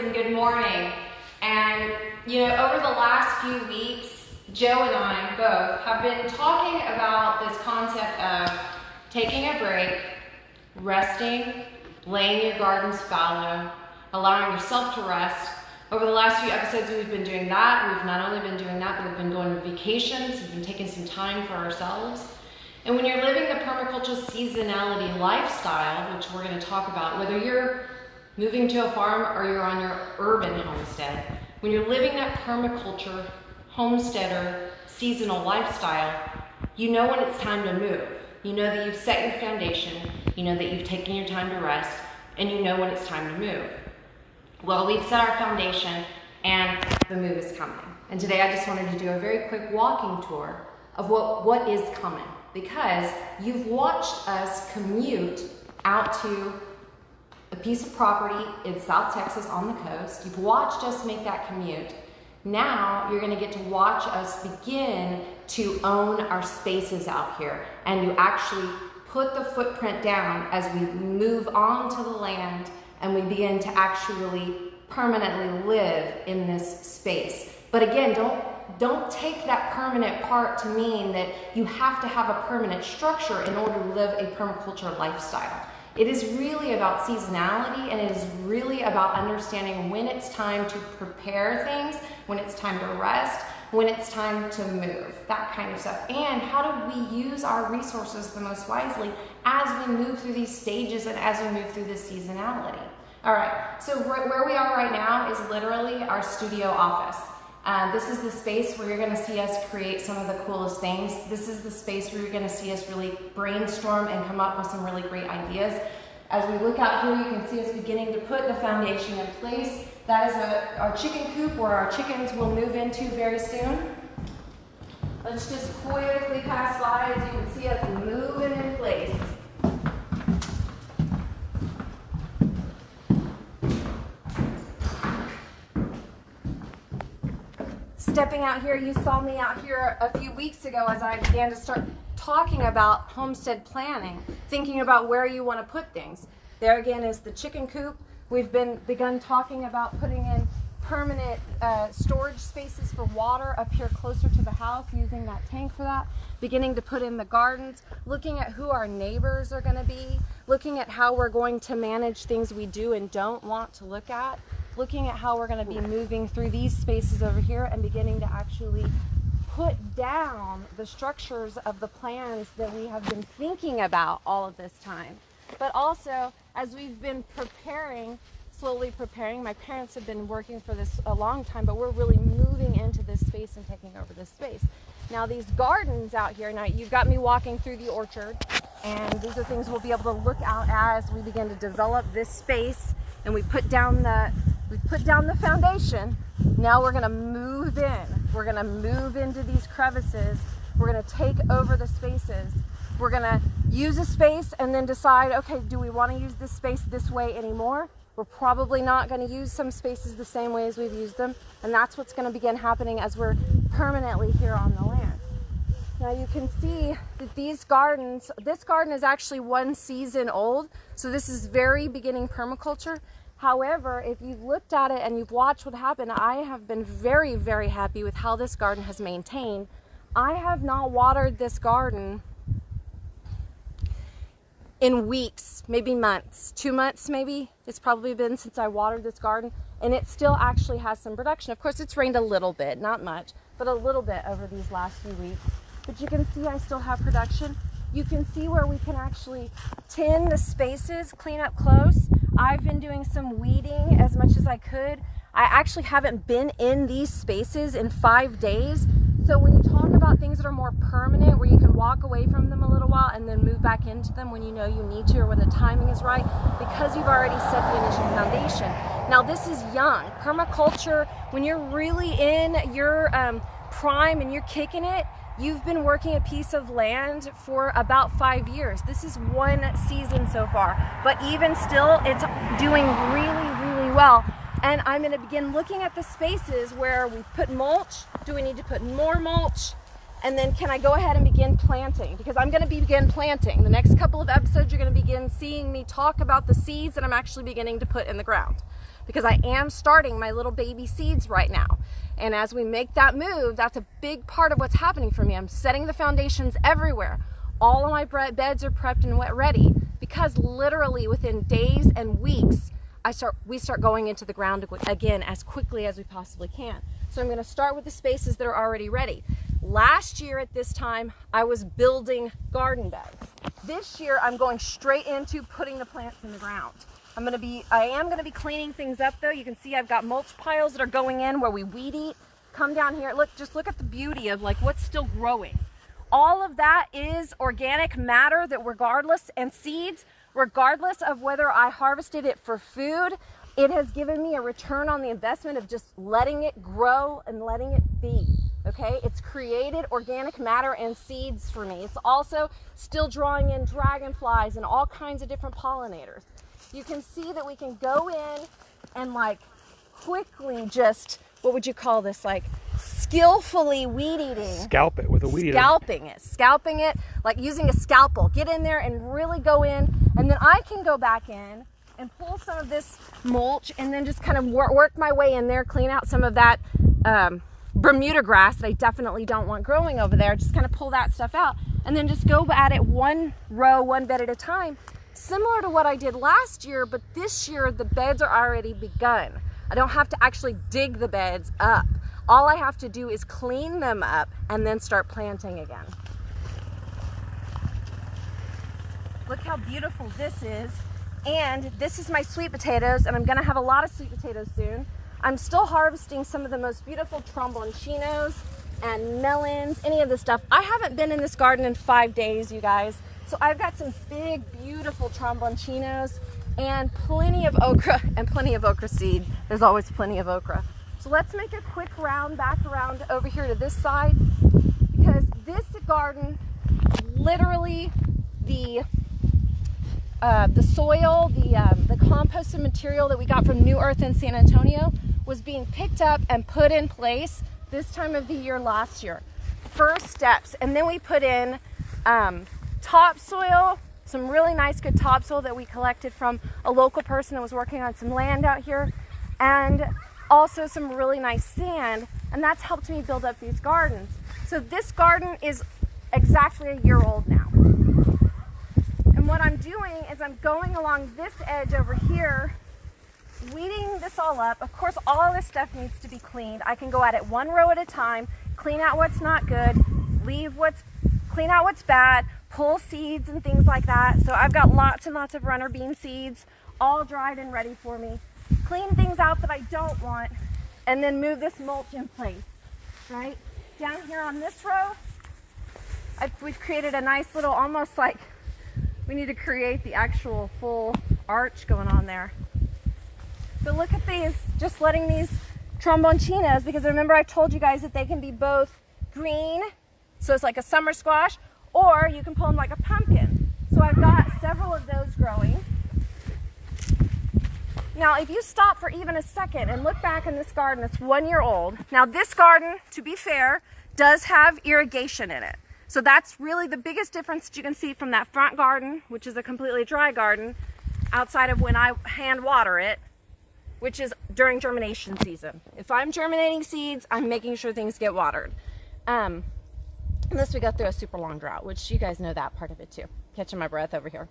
and good morning. And over the last few weeks, Joe and I both have been talking about this concept of taking a break, resting, laying your gardens fallow, allowing yourself to rest. Over the last few episodes, we've been doing that. We've not only been doing that, but we've been going on vacations. We've been taking some time for ourselves. And when you're living the permaculture seasonality lifestyle, which we're going to talk about, whether you're moving to a farm or you're on your urban homestead, when you're living that permaculture homesteader seasonal lifestyle, you know when it's time to move. You know that you've set your foundation, you know that you've taken your time to rest, and you know when it's time to move. Well, we've set our foundation and the move is coming. And today I just wanted to do a very quick walking tour of what is coming, because you've watched us commute out to a piece of property in South Texas on the coast. You've watched us make that commute. Now you're going to get to watch us begin to own our spaces out here, and you actually put the footprint down as we move on to the land and we begin to actually permanently live in this space. But again, don't take that permanent part to mean that you have to have a permanent structure in order to live a permaculture lifestyle. It is really about seasonality, and it is really about understanding when it's time to prepare things, when it's time to rest, when it's time to move, that kind of stuff. And how do we use our resources the most wisely as we move through these stages and as we move through this seasonality. All right, so where we are right now is literally our studio office. This is the space where you're going to see us create some of the coolest things. This is the space where you're going to see us really brainstorm and come up with some really great ideas. As we look out here, you can see us beginning to put the foundation in place. That is our chicken coop where our chickens will move into very soon. Let's just quickly pass by as you can see us moving in place. Stepping out here, you saw me out here a few weeks ago as I began to start talking about homestead planning, thinking about where you want to put things. There again is the chicken coop. We've begun talking about putting in permanent storage spaces for water up here closer to the house, using that tank for that, beginning to put in the gardens, looking at who our neighbors are going to be, looking at how we're going to manage things we do and don't want to look at, looking at how we're going to be moving through these spaces over here and beginning to actually put down the structures of the plans that we have been thinking about all of this time. But also, as we've been slowly preparing, my parents have been working for this a long time, but we're really moving into this space and taking over this space. Now these gardens out here, now you've got me walking through the orchard, and these are things we'll be able to look out as we begin to develop this space, and we put down the foundation. Now we're going to move in. We're going to move into these crevices. We're going to take over the spaces. We're going to use a space and then decide, okay, do we want to use this space this way anymore? We're probably not going to use some spaces the same way as we've used them. And that's what's going to begin happening as we're permanently here on the land. Now you can see that this garden is actually 1 season old. So this is very beginning permaculture. However, if you've looked at it and you've watched what happened, I have been very, very happy with how this garden has maintained. I have not watered this garden in weeks, maybe months, 2 months maybe. It's probably been since I watered this garden, and it still actually has some production. Of course, it's rained a little bit, not much, but a little bit over these last few weeks. But you can see I still have production. You can see where we can actually tin the spaces, clean up close. I've been doing some weeding as much as I could. I actually haven't been in these spaces in 5 days. So when you talk about things that are more permanent, where you can walk away from them a little while and then move back into them when you know you need to or when the timing is right, because you've already set the initial foundation. Now this is young. Permaculture, when you're really in your prime and you're kicking it, you've been working a piece of land for about 5 years. This is 1 season so far, but even still, it's doing really, really well. And I'm going to begin looking at the spaces where we put mulch. Do we need to put more mulch? And then can I go ahead and begin planting? Because I'm going to begin planting. The next couple of episodes, you're going to begin seeing me talk about the seeds that I'm actually beginning to put in the ground. because I am starting my little baby seeds right now. And as we make that move, that's a big part of what's happening for me. I'm setting the foundations everywhere. All of my beds are prepped and wet ready, because literally within days and weeks, we start going into the ground again as quickly as we possibly can. So I'm going to start with the spaces that are already ready. Last year at this time, I was building garden beds. This year, I'm going straight into putting the plants in the ground. I am going to be cleaning things up though. You can see I've got mulch piles that are going in where we weed eat. Come down here, just look at the beauty of like what's still growing. All of that is organic matter that and seeds, regardless of whether I harvested it for food, it has given me a return on the investment of just letting it grow and letting it be. Okay, it's created organic matter and seeds for me. It's also still drawing in dragonflies and all kinds of different pollinators. You can see that we can go in and like quickly just, what would you call this, like skillfully weed eating. Scalp it with a weed eater. Scalping it, like using a scalpel. Get in there and really go in, and then I can go back in and pull some of this mulch and then just kind of work my way in there, clean out some of that Bermuda grass that I definitely don't want growing over there. Just kind of pull that stuff out and then just go at it one row, one bed at a time. Similar to what I did last year, but this year the beds are already begun. I don't have to actually dig the beds up. All I have to do is clean them up and then start planting again. Look how beautiful this is. And this is my sweet potatoes, and I'm gonna have a lot of sweet potatoes soon. I'm still harvesting some of the most beautiful tromboncinos and melons, any of this stuff. I haven't been in this garden in 5 days, you guys. So I've got some big, beautiful tromboncinos and plenty of okra and plenty of okra seed. There's always plenty of okra. So let's make a quick round back around over here to this side, because this garden, literally the soil, the composted material that we got from New Earth in San Antonio was being picked up and put in place this time of the year last year. First steps, and then we put in topsoil, some really nice good topsoil that we collected from a local person that was working on some land out here, and also some really nice sand, and that's helped me build up these gardens. So this garden is exactly a year old now. And what I'm doing is I'm going along this edge over here, weeding this all up. Of course, all of this stuff needs to be cleaned. I can go at it one row at a time, clean out what's not good, clean out what's bad, pull seeds and things like that. So I've got lots and lots of runner bean seeds, all dried and ready for me. Clean things out that I don't want, and then move this mulch in place, right? Down here on this row, we've created a nice little, almost like we need to create the actual full arch going on there. But look at these, just letting these tromboncinos, because remember I told you guys that they can be both green, so it's like a summer squash, or you can pull them like a pumpkin. So I've got several of those growing. Now, if you stop for even a second and look back in this garden, it's 1 year old. Now, this garden, to be fair, does have irrigation in it. So that's really the biggest difference that you can see from that front garden, which is a completely dry garden, outside of when I hand water it, which is during germination season. If I'm germinating seeds, I'm making sure things get watered. Unless we go through a super long drought, which you guys know that part of it too. Catching my breath over here.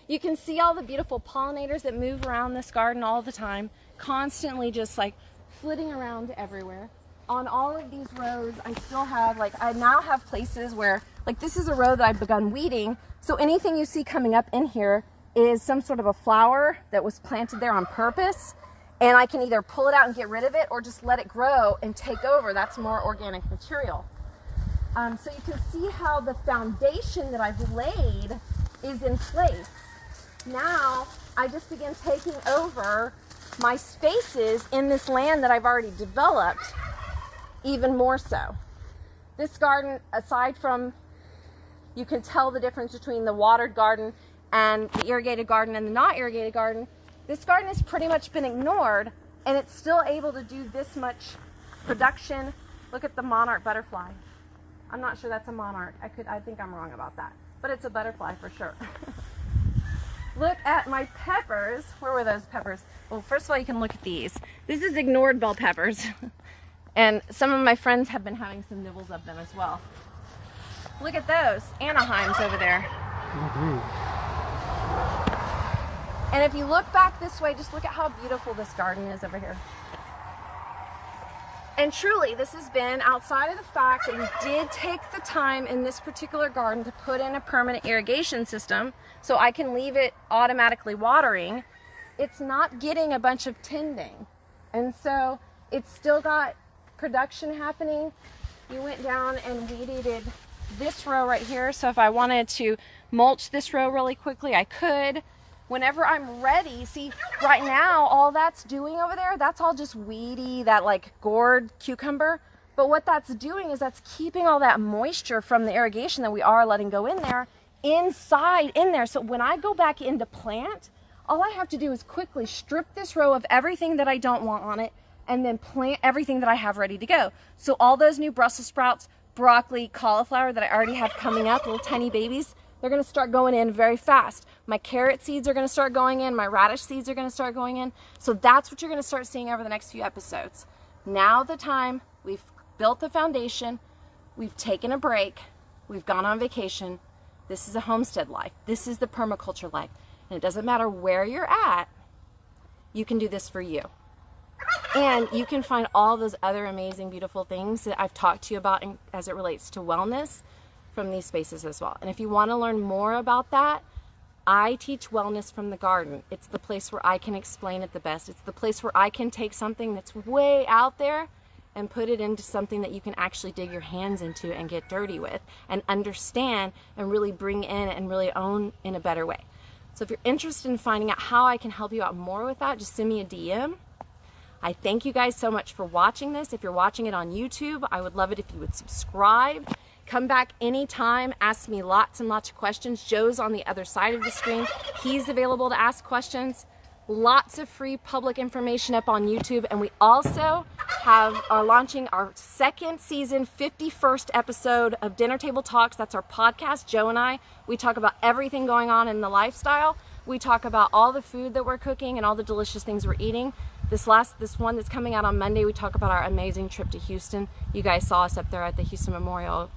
You can see all the beautiful pollinators that move around this garden all the time, constantly just like flitting around everywhere. On all of these rows, I still have, I now have places where, this is a row that I've begun weeding, so anything you see coming up in here is some sort of a flower that was planted there on purpose, and I can either pull it out and get rid of it or just let it grow and take over. That's more organic material. So you can see how the foundation that I've laid is in place. Now, I just begin taking over my spaces in this land that I've already developed even more so. This garden, aside from, you can tell the difference between the watered garden and the irrigated garden and the not irrigated garden. This garden has pretty much been ignored, and it's still able to do this much production. Look at the monarch butterfly. I'm not sure that's a monarch. I think I'm wrong about that, but it's a butterfly for sure. look at my peppers. Where were those peppers? Well, first of all, you can look at these. This is ignored bell peppers. And some of my friends have been having some nibbles of them as well. Look at those Anaheims over there. And if you look back this way, just look at how beautiful this garden is over here. And truly, this has been, outside of the fact that we did take the time in this particular garden to put in a permanent irrigation system so I can leave it automatically watering, it's not getting a bunch of tending. And so it's still got production happening. You went down and weeded this row right here. So if I wanted to mulch this row really quickly, I could. Whenever I'm ready, see, right now, all that's doing over there, that's all just weedy, that like gourd cucumber. But what that's doing is that's keeping all that moisture from the irrigation that we are letting go in there, inside in there. So when I go back in to plant, all I have to do is quickly strip this row of everything that I don't want on it, and then plant everything that I have ready to go. So all those new Brussels sprouts, broccoli, cauliflower that I already have coming up, little tiny babies, they're gonna start going in very fast. My carrot seeds are gonna start going in, my radish seeds are gonna start going in. So that's what you're gonna start seeing over the next few episodes. Now the time, we've built the foundation, we've taken a break, we've gone on vacation. This is a homestead life. This is the permaculture life. And it doesn't matter where you're at, you can do this for you. And you can find all those other amazing, beautiful things that I've talked to you about as it relates to wellness from these spaces as well. And if you want to learn more about that, I teach wellness from the garden. It's the place where I can explain it the best. It's the place where I can take something that's way out there and put it into something that you can actually dig your hands into and get dirty with and understand and really bring in and really own in a better way. So if you're interested in finding out how I can help you out more with that, just send me a DM. I thank you guys so much for watching this. If you're watching it on YouTube, I would love it if you would subscribe. Come back anytime, ask me lots and lots of questions. Joe's on the other side of the screen. He's available to ask questions. Lots of free public information up on YouTube. And we also are launching our second season, 51st episode of Dinner Table Talks. That's our podcast, Joe and I. We talk about everything going on in the lifestyle. We talk about all the food that we're cooking and all the delicious things we're eating. This one that's coming out on Monday, we talk about our amazing trip to Houston. You guys saw us up there at the Houston Memorial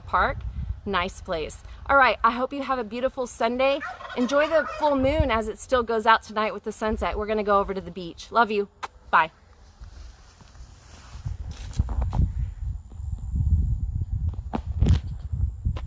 Park. Nice place. All right, I hope you have a beautiful Sunday. Enjoy the full moon as it still goes out tonight with the sunset. We're gonna go over to the beach. Love you. Bye.